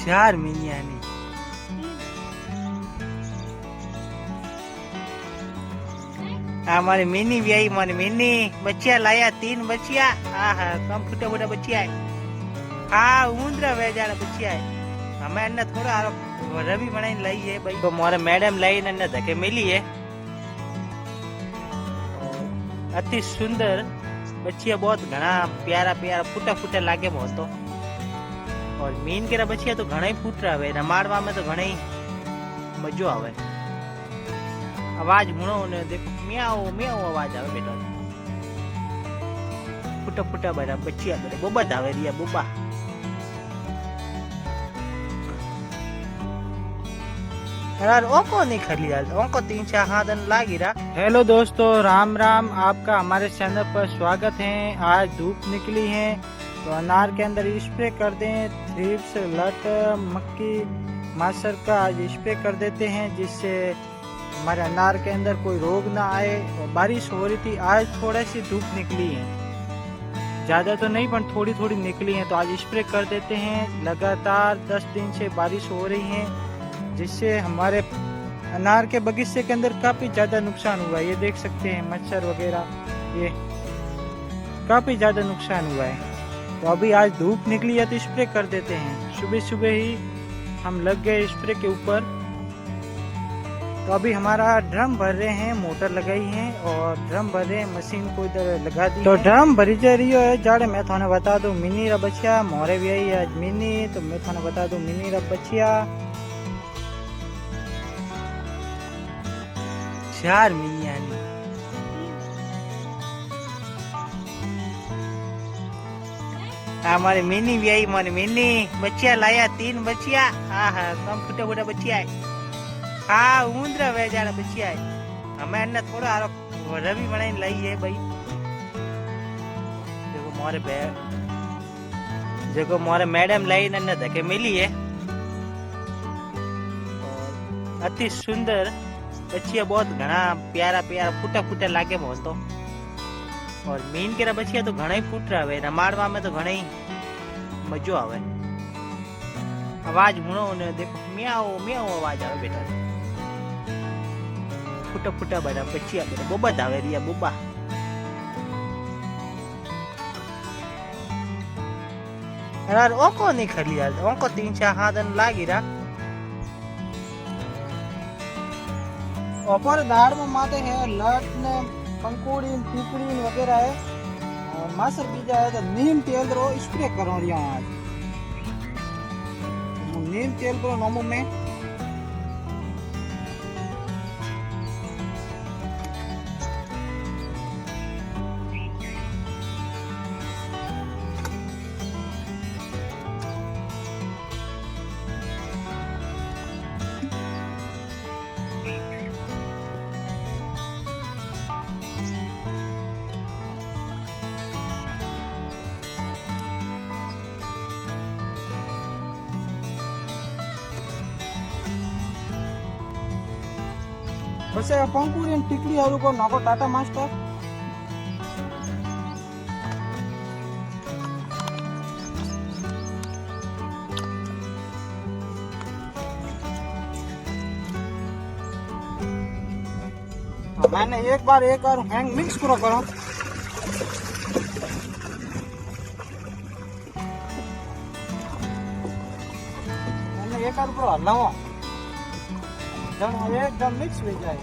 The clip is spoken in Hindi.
4 મહિનાની આ મારી મિની વ્યાઈ મારી મિની બચ્ચિયા લાયા 3 બચ્ચિયા આહા કમ ફૂટા ફૂટા બચ્ચિયા હા ઊંદરા વેજાના બચ્ચિયા અમે એને થોડા રવિ બનાવીને લઈએ ભાઈ તો મારે મેડમ લઈને એને ધકે મિલી है अति सुंदर बच्चिया बहुत घना प्यारा प्यारा फूटा फूटा लागे बहुत तो और मीन के बच्चिया तो घना ही फूट रहा है रमाड़वा में तो घना ही मजो आवे आवाज हुणो ने देखो म्याओ म्याओ आवाज आवे बेटा फूटा फूटा बड़ा बच्चिया बड़े बोबा धावे रिया बोबा यार ओको नहीं खली यार ओको 3-4 हाथन लागी रहा। हेलो दोस्तों राम राम आपका हमारे चैनल पर स्वागत है। आज धूप निकली है तो अनार के अंदर स्प्रे कर दें थ्रिप्स लट मक्की मास्टर का आज स्प्रे कर देते हैं जिससे हमारे अनार के अंदर कोई रोग ना आए। और बारिश हो रही थी आज थोड़ी सी धूप निकली है ज़्यादा तो नहीं पर थोड़ी थोड़ी निकली है तो आज स्प्रे कर देते हैं। लगातार 10 दिन से बारिश हो रही है जिससे हमारे अनार के बगीचे के अंदर काफी ज्यादा नुकसान हुआ है। ये देख सकते हैं मच्छर वगैरह ये काफी ज्यादा नुकसान हुआ है। तो अभी आज धूप निकली है तो स्प्रे कर देते हैं। सुबह सुबह ही हम लग गए स्प्रे के ऊपर। तो अभी हमारा ड्रम भर रहे हैं मोटर लगाई है और ड्रम भर रहे हैं मशीन को इधर लगा दी तो ड्रम भरी जा रही है जाड़े मैं थाने बता दूं मिनी रबचिया मोरे भी आई आज मिनी तो मैं थाने बता दूं मिनी रबचिया 4 મહિનાની આ મારી મિની વ્યાઈ મારી મિની બચ્ચિયા લાયા 3 બચ્ચિયા આહા કમ ફૂટા ફૂટા બચ્ચિયા હા ઊંદરા વેજાના બચ્ચિયા અમે એને થોડા રવિ બનાવીને લઈએ ભાઈ देखो मोरे मैडम लाइन ने धके मिली है और अति सुंदर बच्चिया बहुत घना प्यारा प्यारा फूटा फूटा लागे बहुत तो और मीन के बच्चिया तो घना ही फूट रहा है रमाड़वा में तो घना ही मजो आवे आवाज हुणो ने देखो म्याओ म्याओ आवाज आवे बेटा फूटा फूटा बड़ा बच्चिया बड़े बोबा धावे रिया बोबा यार ओको नहीं खली यार ओको 3-4 हाथन लागी रहा ऊपर दाढ़ में माथे है लट ने पंकुड़ी टीकड़ी वगैरह है और मासर बीजा है तो नीम तेल रो स्प्रे करो रिया आज नीम तेल को नमो में वैसे पंकुरी टिकली और को नाको टाटा मास्टर मैंने एक बार हैंग मिक्स करो मैंने एक बार हलाओ एकदम मिक्स हो जाए